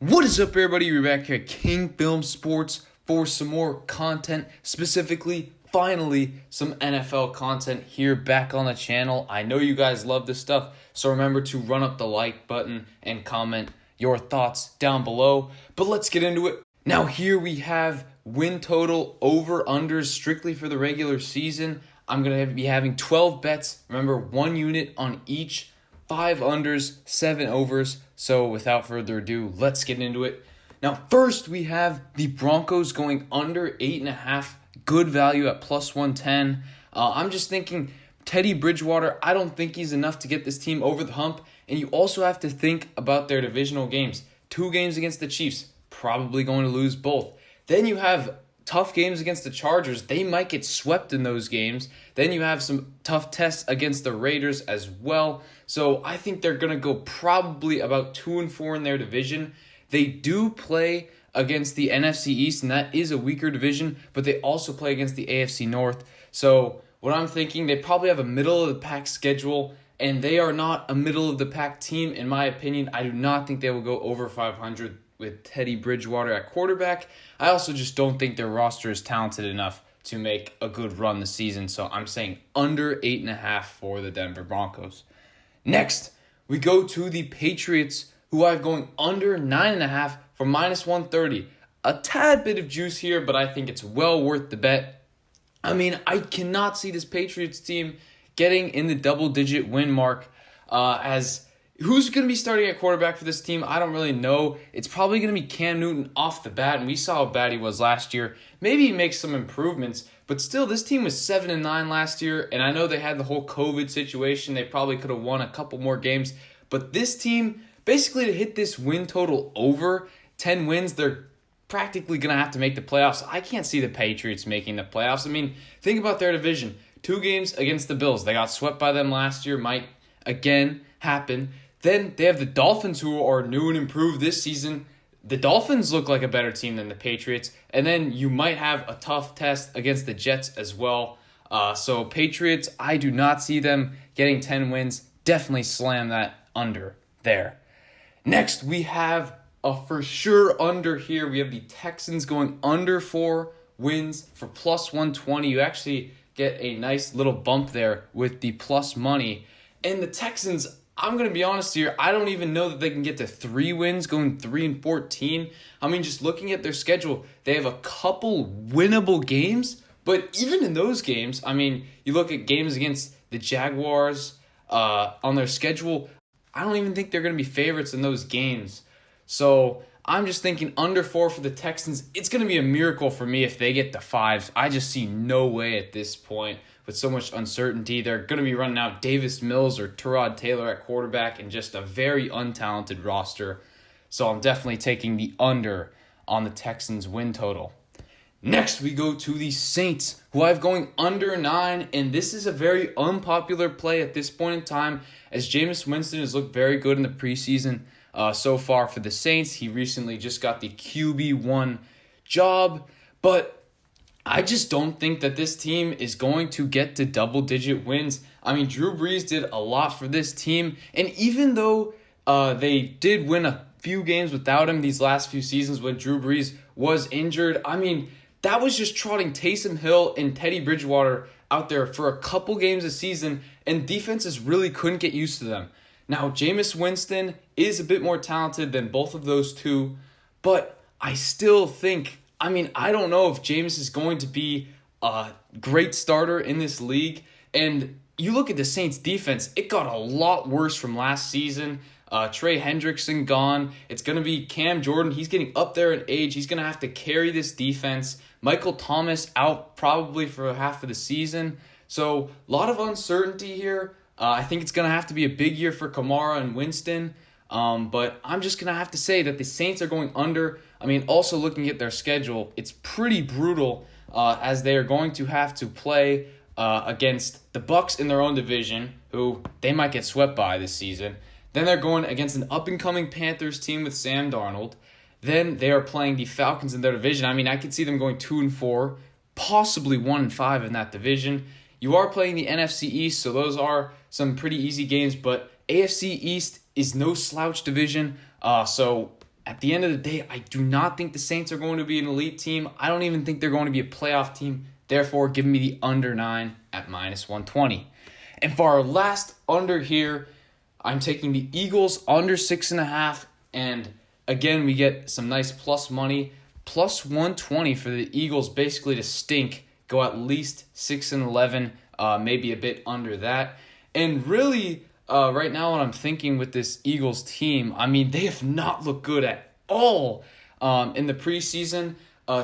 What is up, everybody? We're back here at King Film Sports for some more content, specifically, finally, some NFL content here back on the channel. I know you guys love this stuff, so remember to run up the like button and comment your thoughts down below. But let's get into it. Now, here we have win total over-unders strictly for the regular season. I'm going to be having 12 bets. Remember, 1 unit on each. 5 unders, 7 overs. So without further ado, let's get into it. Now, first we have the Broncos going under 8.5. Good value at plus 110. I'm just thinking Teddy Bridgewater, I don't think he's enough to get this team over the hump. And you also have to think about their divisional games. 2 games against the Chiefs, probably going to lose both. Then you have tough games against the Chargers. They might get swept in those games. Then you have some tough tests against the Raiders as well. So I think they're going to go probably about 2-4 in their division. They do play against the NFC East, and that is a weaker division, but they also play against the AFC North. So what I'm thinking, they probably have a middle-of-the-pack schedule, and they are not a middle-of-the-pack team, in my opinion. I do not think they will go over 500 with Teddy Bridgewater at quarterback. I also just don't think their roster is talented enough to make a good run this season. So I'm saying under 8.5 for the Denver Broncos. Next, we go to the Patriots, who I've going under 9.5 for minus 130. A tad bit of juice here, but I think it's well worth the bet. I mean, I cannot see this Patriots team getting in the double-digit win mark as... Who's going to be starting at quarterback for this team? I don't really know. It's probably going to be Cam Newton off the bat, and we saw how bad he was last year. Maybe he makes some improvements, but still, this team was 7-9 last year, and I know they had the whole COVID situation. They probably could have won a couple more games, but this team, basically to hit this win total over 10 wins, they're practically going to have to make the playoffs. I can't see the Patriots making the playoffs. I mean, think about their division. 2 games against the Bills. They got swept by them last year. Might, again, happen. Then they have the Dolphins, who are new and improved this season. The Dolphins look like a better team than the Patriots. And then you might have a tough test against the Jets as well. So Patriots, I do not see them getting 10 wins. Definitely slam that under there. Next, we have a for sure under here. We have the Texans going under 4 wins for plus 120. You actually get a nice little bump there with the plus money. And the Texans, I'm going to be honest here, I don't even know that they can get to 3 wins, going 3-14. I mean, just looking at their schedule, they have a couple winnable games, but even in those games, I mean, you look at games against the Jaguars on their schedule, I don't even think they're going to be favorites in those games. So I'm just thinking under 4 for the Texans. It's going to be a miracle for me if they get to 5. I just see no way at this point. With so much uncertainty, they're going to be running out Davis Mills or Tyrod Taylor at quarterback and just a very untalented roster. So I'm definitely taking the under on the Texans win total. Next, we go to the Saints, who I have going under 9, and this is a very unpopular play at this point in time, as Jameis Winston has looked very good in the preseason so far for the Saints. He recently just got the QB1 job, but I just don't think that this team is going to get to double-digit wins. I mean, Drew Brees did a lot for this team, and even though they did win a few games without him these last few seasons when Drew Brees was injured, I mean, that was just trotting Taysom Hill and Teddy Bridgewater out there for a couple games a season, and defenses really couldn't get used to them. Now, Jameis Winston is a bit more talented than both of those two, but I still think... I mean, I don't know if Jameis is going to be a great starter in this league. And you look at the Saints defense, it got a lot worse from last season. Trey Hendrickson gone. It's going to be Cam Jordan. He's getting up there in age. He's going to have to carry this defense. Michael Thomas out probably for half of the season. So a lot of uncertainty here. I think it's going to have to be a big year for Kamara and Winston. But I'm just going to have to say that the Saints are going under. I mean, also looking at their schedule, it's pretty brutal as they are going to have to play against the Bucs in their own division, who they might get swept by this season. Then they're going against an up-and-coming Panthers team with Sam Darnold. Then they are playing the Falcons in their division. I mean, I could see them going 2-4, possibly 1-5 in that division. You are playing the NFC East, so those are some pretty easy games, but AFC East is no slouch division, so at the end of the day, I do not think the Saints are going to be an elite team. I don't even think they're going to be a playoff team. Therefore, give me the under 9 at minus 120. And for our last under here, I'm taking the Eagles under 6.5. And again, we get some nice plus money. Plus 120 for the Eagles basically to stink. Go at least 6-11, maybe a bit under that. And really, right now what I'm thinking with this Eagles team, I mean, they have not looked good at all in the preseason.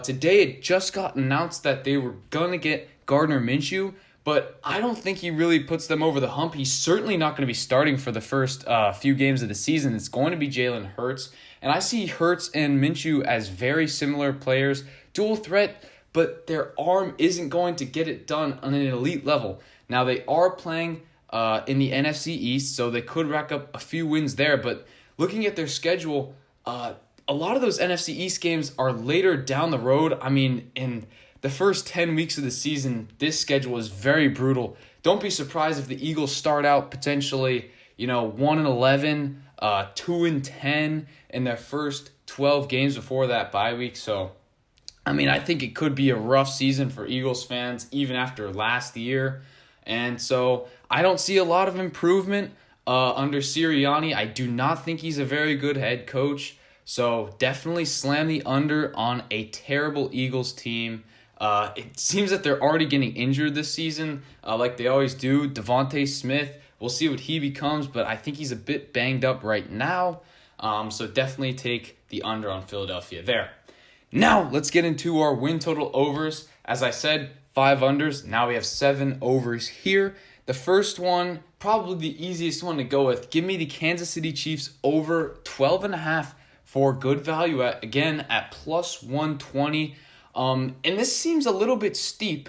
Today it just got announced that they were going to get Gardner Minshew, but I don't think he really puts them over the hump. He's certainly not going to be starting for the first few games of the season. It's going to be Jalen Hurts, and I see Hurts and Minshew as very similar players, dual threat, but their arm isn't going to get it done on an elite level. Now, they are playing in the NFC East, so they could rack up a few wins there, but looking at their schedule, a lot of those NFC East games are later down the road. I mean, in the first 10 weeks of the season, this schedule is very brutal. Don't be surprised if the Eagles start out potentially, 1-11, 2-10 in their first 12 games before that bye week. So, I mean, I think it could be a rough season for Eagles fans, even after last year. And so I don't see a lot of improvement under Sirianni. I do not think he's a very good head coach. So definitely slam the under on a terrible Eagles team. It seems that they're already getting injured this season, like they always do. Devontae Smith, we'll see what he becomes, but I think he's a bit banged up right now. So definitely take the under on Philadelphia there. Now let's get into our win total overs. As I said, 5 unders. Now we have 7 overs here. The first one, probably the easiest one to go with. Give me the Kansas City Chiefs over 12.5 for good value at plus 120. And this seems a little bit steep,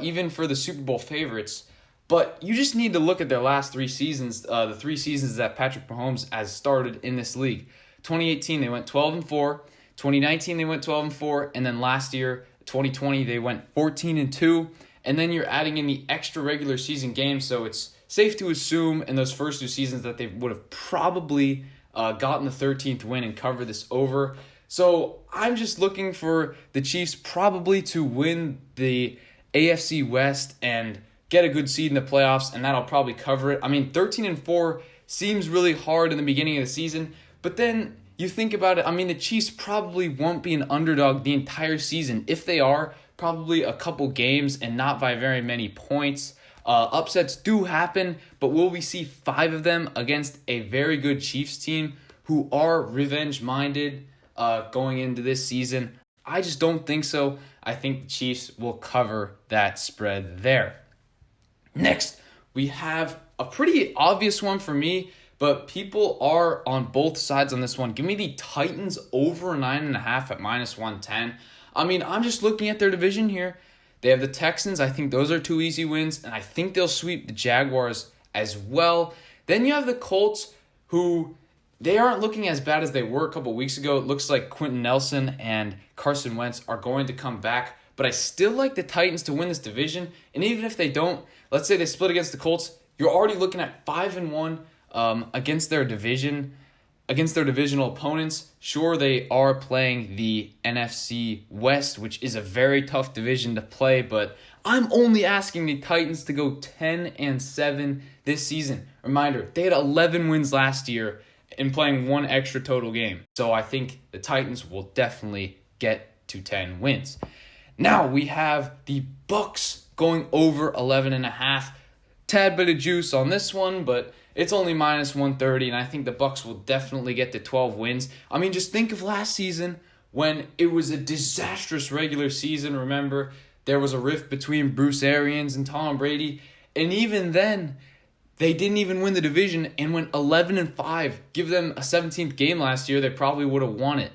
even for the Super Bowl favorites. But you just need to look at their last 3 seasons, the 3 seasons that Patrick Mahomes has started in this league. 2018, they went 12-4. 2019, they went 12-4. And then last year, 2020, they went 14-2. And then you're adding in the extra regular season games, so it's safe to assume in those first 2 seasons that they would have probably gotten the 13th win and covered this over. So I'm just looking for the Chiefs probably to win the AFC West and get a good seed in the playoffs, and that'll probably cover it. I mean, 13-4 seems really hard in the beginning of the season, but then you think about it, I mean, the Chiefs probably won't be an underdog the entire season. If they are, probably a couple games and not by very many points. Upsets do happen, but will we see 5 of them against a very good Chiefs team who are revenge-minded going into this season? I just don't think so. I think the Chiefs will cover that spread there. Next, we have a pretty obvious one for me, but people are on both sides on this one. Give me the Titans over 9.5 at minus 110. I mean, I'm just looking at their division here. They have the Texans. I think those are 2 easy wins, and I think they'll sweep the Jaguars as well. Then you have the Colts, who they aren't looking as bad as they were a couple weeks ago. It looks like Quentin Nelson and Carson Wentz are going to come back, but I still like the Titans to win this division. And even if they don't, let's say they split against the Colts, you're already looking at 5-1 against their division. Against their divisional opponents. Sure, they are playing the NFC West, which is a very tough division to play, but I'm only asking the Titans to go 10-7 this season. Reminder, they had 11 wins last year in playing 1 extra total game. So I think the Titans will definitely get to 10 wins. Now we have the Bucs going over 11.5. Tad bit of juice on this one, but it's only minus 130, and I think the Bucs will definitely get to 12 wins. I mean, just think of last season when it was a disastrous regular season. Remember, there was a rift between Bruce Arians and Tom Brady, and even then, they didn't even win the division and went 11-5. Give them a 17th game last year, they probably would have won it.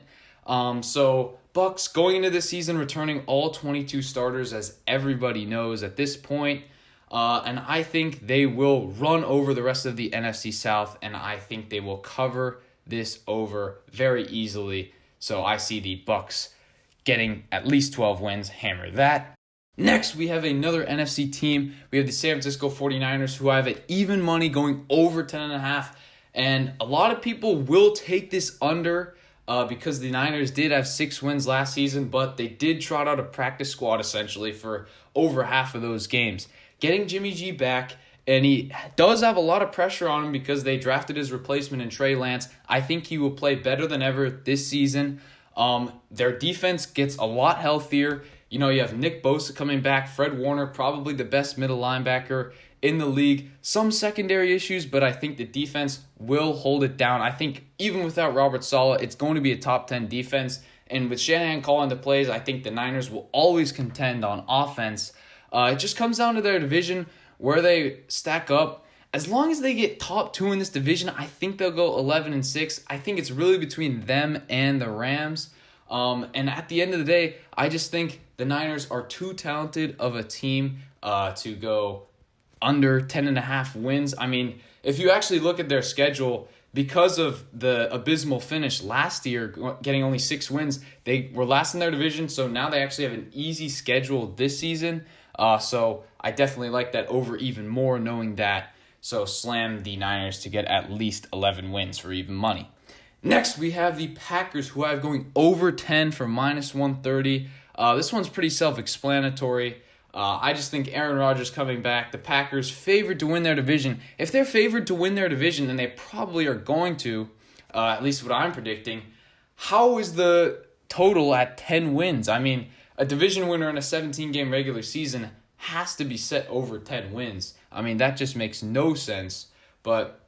So Bucs going into this season, returning all 22 starters, as everybody knows at this point. And I think they will run over the rest of the NFC South, and I think they will cover this over very easily. So I see the Bucs getting at least 12 wins. Hammer that. Next, we have another NFC team. We have the San Francisco 49ers, who have at even money going over 10.5. And a lot of people will take this under. because the Niners did have 6 wins last season, but they did trot out a practice squad essentially for over half of those games. Getting Jimmy G back, and he does have a lot of pressure on him because they drafted his replacement in Trey Lance. I think he will play better than ever this season. Their defense gets a lot healthier. You know, you have Nick Bosa coming back, Fred Warner, probably the best middle linebacker in the league. Some secondary issues, but I think the defense will hold it down. I think even without Robert Saleh, it's going to be a top 10 defense. And with Shanahan calling the plays, I think the Niners will always contend on offense. It just comes down to their division, where they stack up. As long as they get top 2 in this division, I think they'll go 11-6. I think it's really between them and the Rams. And at the end of the day, I just think the Niners are too talented of a team to go under 10.5 wins. I mean, if you actually look at their schedule, because of the abysmal finish last year, getting only 6 wins, they were last in their division, so now they actually have an easy schedule this season. So I definitely like that over even more knowing that. So slam the Niners to get at least 11 wins for even money. Next, we have the Packers, who I have going over 10 for -130. This one's pretty self-explanatory. I just think Aaron Rodgers coming back, the Packers favored to win their division. If they're favored to win their division, and they probably are going to, at least what I'm predicting, how is the total at 10 wins? I mean, a division winner in a 17-game regular season has to be set over 10 wins. I mean, that just makes no sense. But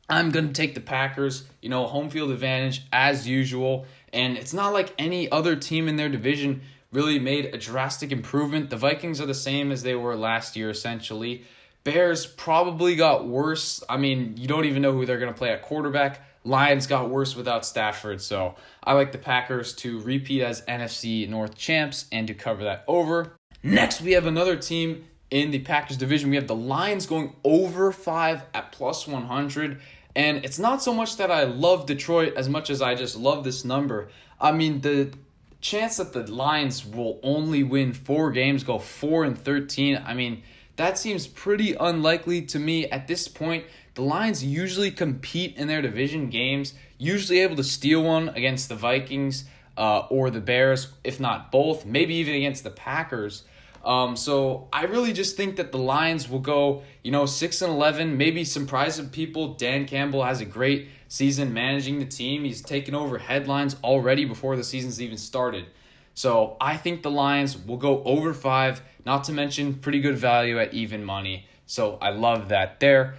I'm going to take the Packers, home field advantage as usual. And it's not like any other team in their division really made a drastic improvement. The Vikings are the same as they were last year, essentially. Bears probably got worse. I mean, you don't even know who they're going to play at quarterback. Lions got worse without Stafford, so I like the Packers to repeat as NFC North champs and to cover that over. Next, we have another team in the Packers division. We have the Lions going over 5 at +100, and it's not so much that I love Detroit as much as I just love this number. I mean, the chance that the Lions will only win 4 games, go 4-13, I mean, that seems pretty unlikely to me at this point. The Lions usually compete in their division games, usually able to steal one against the Vikings or the Bears, if not both, maybe even against the Packers. So I really just think that the Lions will go, 6-11, maybe surprise some people. Dan Campbell has a great season managing the team. He's taken over headlines already before the season's even started. So I think the Lions will go over 5, not to mention pretty good value at even money. So I love that there.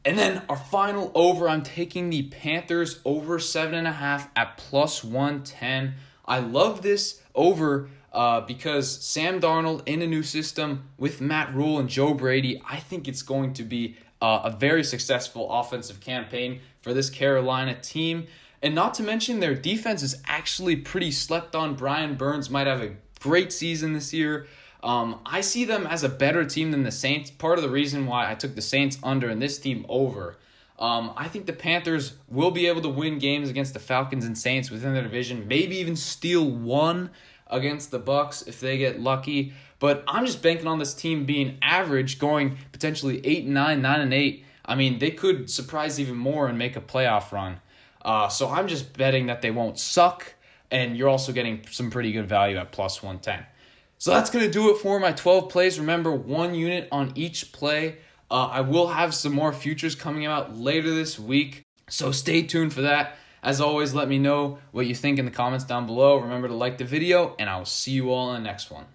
And then our final over, I'm taking the Panthers over 7.5 at +110. I love this over because Sam Darnold in a new system with Matt Rule and Joe Brady, I think it's going to be a very successful offensive campaign for this Carolina team. And not to mention their defense is actually pretty slept on. Brian Burns might have a great season this year. I see them as a better team than the Saints. Part of the reason why I took the Saints under and this team over. I think the Panthers will be able to win games against the Falcons and Saints within their division. Maybe even steal one against the Bucs if they get lucky. But I'm just banking on this team being average, going potentially 8-9, 9-8. I mean, they could surprise even more and make a playoff run. So I'm just betting that they won't suck. And you're also getting some pretty good value at +110. So that's going to do it for my 12 plays. Remember, 1 unit on each play. I will have some more futures coming out later this week, so stay tuned for that. As always, let me know what you think in the comments down below. Remember to like the video, and I will see you all in the next one.